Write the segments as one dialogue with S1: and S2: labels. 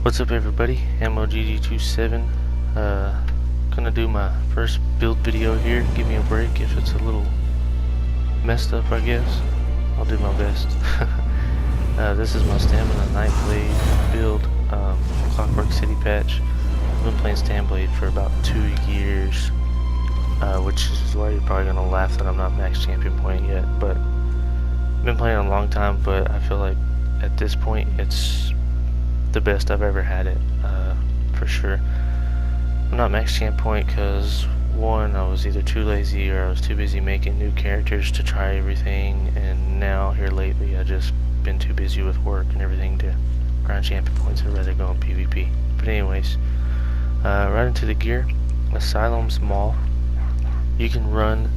S1: What's up everybody, MOGG27, gonna do my first build video here. Give me a break if it's a little messed up, I guess. I'll do my best. This is my Stamina Nightblade build, Clockwork City patch. I've been playing Stamblade for about 2 years, which is why you're probably gonna laugh that I'm not max champion point yet, but I've been playing a long time, but I feel like at this point it's the best I've ever had it, for sure. I'm not max champ point because one, I was either too lazy or I was too busy making new characters to try everything, and now here lately I just been too busy with work and everything to grind champion points. I'd rather go on PvP. But anyways, right into the gear. Asylum's Maul. You can run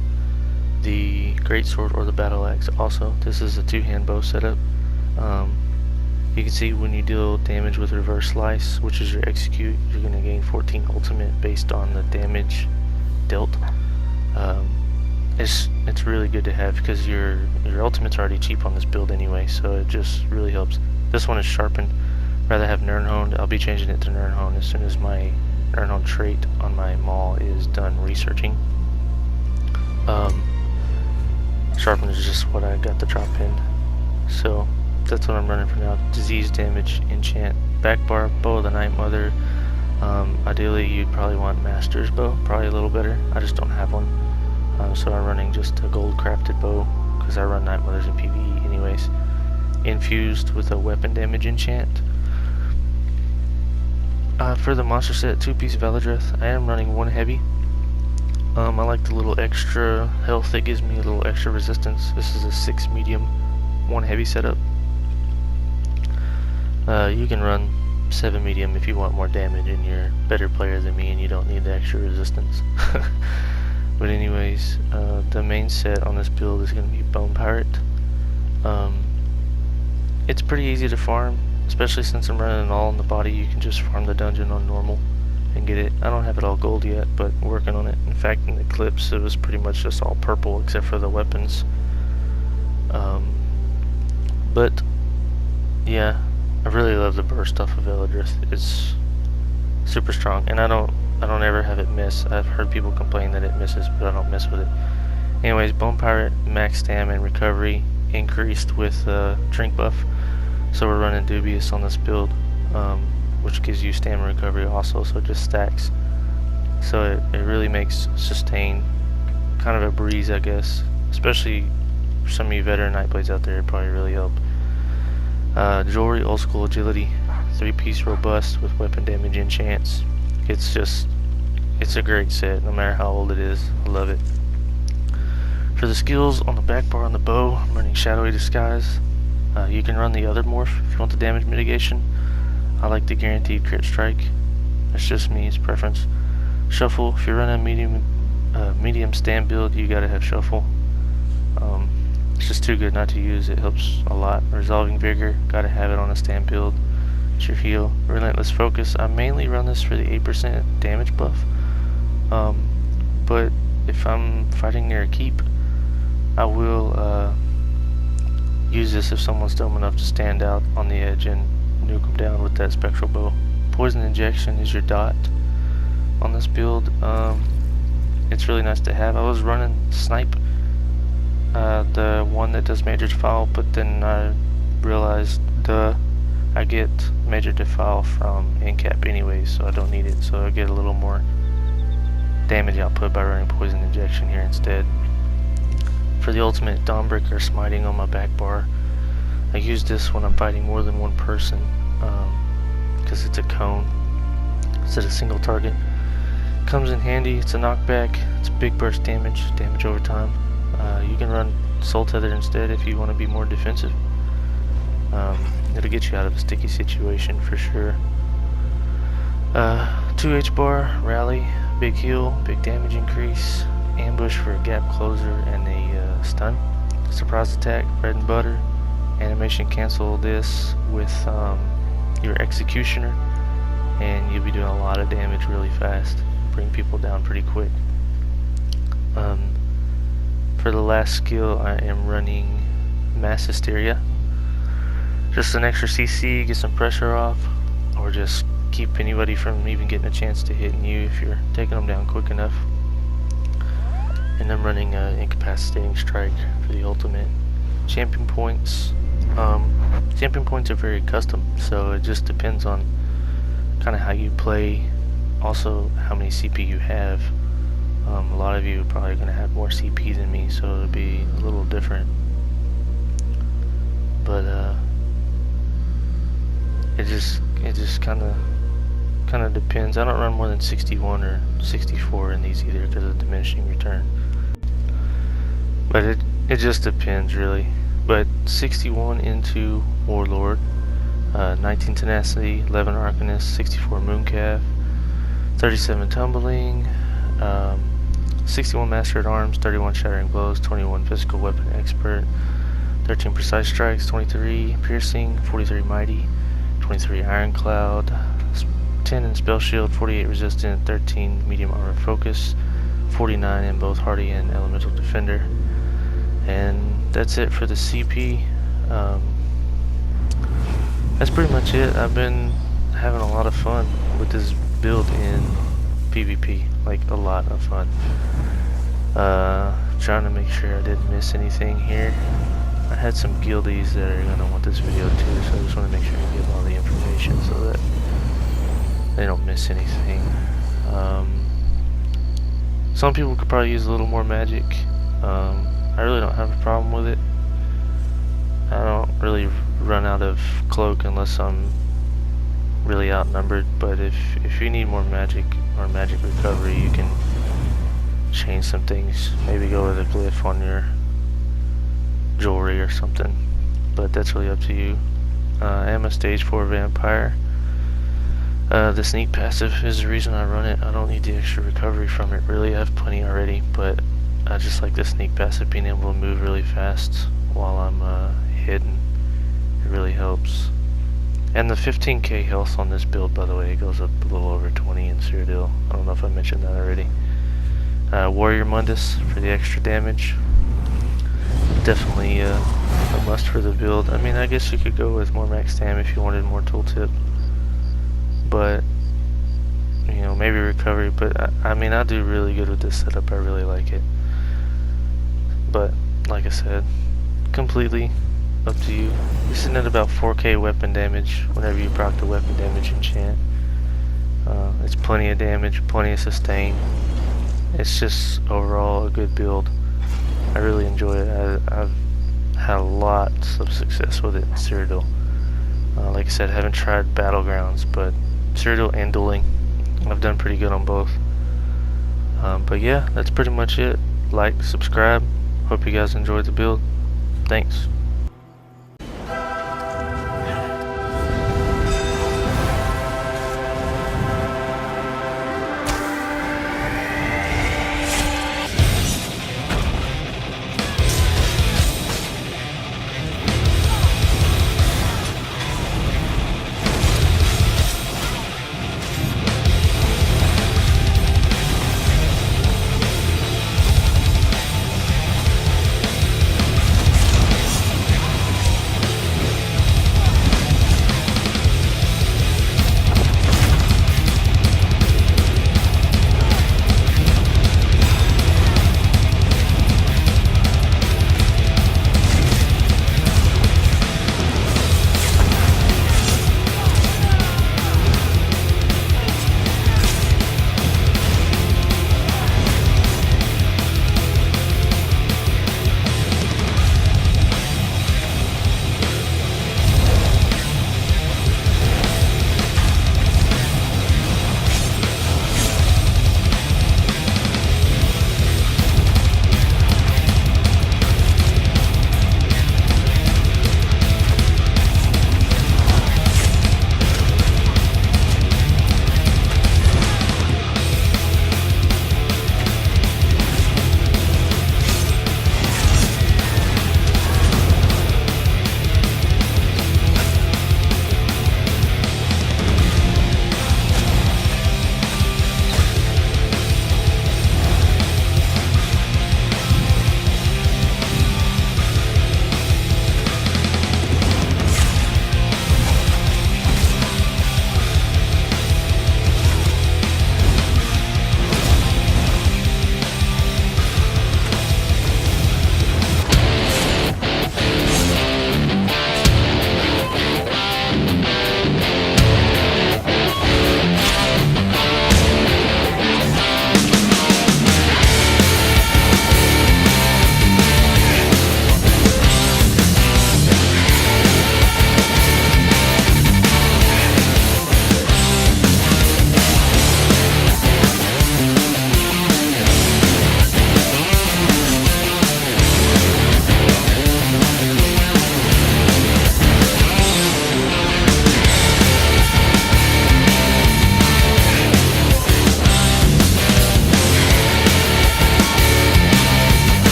S1: the greatsword or the battle axe. Also, this is a two-hand bow setup. You can see when you deal damage with reverse slice, which is your execute, you're going to gain 14 ultimate based on the damage dealt. It's really good to have because your ultimate's already cheap on this build anyway, so it just really helps. This one is sharpened. Rather have Nernhoned. I'll be changing it to Nernhoned as soon as my Nernhoned trait on my Maul is done researching. Sharpened is just what I got the drop in, so that's what I'm running for now. Disease damage, enchant, back bar, bow of the Night Mother. Ideally you'd probably want Master's bow, probably a little better. I just don't have one, so I'm running just a gold crafted bow because I run Night Mothers in PvE anyways. Infused with a weapon damage enchant. For the monster set, 2-piece Veladreth, I am running 1 heavy. I like the little extra health that gives me a little extra resistance. This is a 6 medium, 1 heavy setup. You can run 7 medium if you want more damage and you're a better player than me and you don't need the extra resistance. But anyways, the main set on this build is going to be Bone Pirate. It's pretty easy to farm, especially since I'm running it all in the body. You can just farm the dungeon on normal and get it. I don't have it all gold yet, but working on it. In fact, in the clips it was pretty much just all purple except for the weapons. But yeah, I really love the burst off of Veladreth. It's super strong, and I don't ever have it miss. I've heard people complain that it misses, but I don't mess with it. Anyways, Bone Pirate, max stam and recovery increased with drink buff. So we're running Dubious on this build, which gives you stamina recovery also, so it just stacks. So it really makes sustain kind of a breeze, I guess. Especially for some of you veteran Nightblades out there, it'd probably really help. Jewelry, old school agility, 3-piece robust with weapon damage enchants. It's a great set, no matter how old it is. I love it. For the skills, on the back bar on the bow, I'm running Shadowy Disguise. You can run the other morph if you want the damage mitigation. I like the guaranteed crit strike. That's just me, it's preference. Shuffle, if you're running a medium stand build, you gotta have shuffle. It's just too good not to use. It helps a lot. Resolving Vigor, gotta have it on a stand build. It's your heal. Relentless Focus, I mainly run this for the 8% damage buff. But if I'm fighting near a keep, I will use this if someone's dumb enough to stand out on the edge and nuke them down with that spectral bow. Poison Injection is your dot on this build. It's really nice to have. I was running Snipe, the one that does Major Defile, but then I realized I get Major Defile from Incap anyways, so I don't need it, so I get a little more damage output by running Poison Injection here instead. For the ultimate, Dawnbreaker Smiting on my back bar. I use this when I'm fighting more than one person, because it's a cone instead of single target. Comes in handy. It's a knockback, it's big burst damage over time. You can run Soul Tether instead if you want to be more defensive. It'll get you out of a sticky situation for sure. 2H bar, Rally, big heal, big damage increase, ambush for a gap closer and a stun. Surprise attack, bread and butter. Animation cancel this with your executioner, and you'll be doing a lot of damage really fast. Bring people down pretty quick. For the last skill, I am running Mass Hysteria. Just an extra CC, get some pressure off, or just keep anybody from even getting a chance to hitting you if you're taking them down quick enough. And I'm running incapacitating strike for the ultimate. Champion points. Champion points are very custom, so it just depends on kind of how you play, also how many CP you have. A lot of you are probably going to have more CP than me, so it'll be a little different. But it just kind of depends. I don't run more than 61 or 64 in these either because of diminishing return. But it just depends really. But 61 into Warlord, 19 Tenacity, 11 Arcanist, 64 Mooncalf, 37 Tumbling, 61 Master at Arms, 31 Shattering Blows, 21 Physical Weapon Expert, 13 Precise Strikes, 23 Piercing, 43 Mighty, 23 Ironclad, 10 in Spell Shield, 48 Resistant, 13 Medium Armor Focus, 49 in both Hardy and Elemental Defender. And that's it for the CP. That's pretty much it. I've been having a lot of fun with this build in PvP, like a lot of fun. Trying to make sure I didn't miss anything here. I had some guildies that are going to want this video too, so I just want to make sure I give all the information so that they don't miss anything. Some people could probably use a little more magic. I really don't have a problem with it. I don't really run out of cloak unless I'm really outnumbered, but if you need more magic or magic recovery, you can change some things. Maybe go with a glyph on your jewelry or something, but that's really up to you. I am a stage 4 vampire. The sneak passive is the reason I run it. I don't need the extra recovery from it really. I have plenty already, but I just like the sneak passive, being able to move really fast while I'm hidden. It really helps. And the 15k health on this build, by the way, it goes up a little over 20 in Cyrodiil. I don't know if I mentioned that already. Warrior Mundus for the extra damage. Definitely a must for the build. I mean, I guess you could go with more max stam if you wanted more tooltip. But, you know, maybe recovery. But, I mean, I do really good with this setup. I really like it. But, like I said, completely up to you. You're sitting at about 4k weapon damage whenever you proc the weapon damage enchant. It's plenty of damage, plenty of sustain. It's just overall a good build. I really enjoy it. I've had lots of success with it in Cyrodiil. Like I said, I haven't tried Battlegrounds, but Cyrodiil and Dueling, I've done pretty good on both. But yeah, that's pretty much it. Like, subscribe. Hope you guys enjoyed the build. Thanks.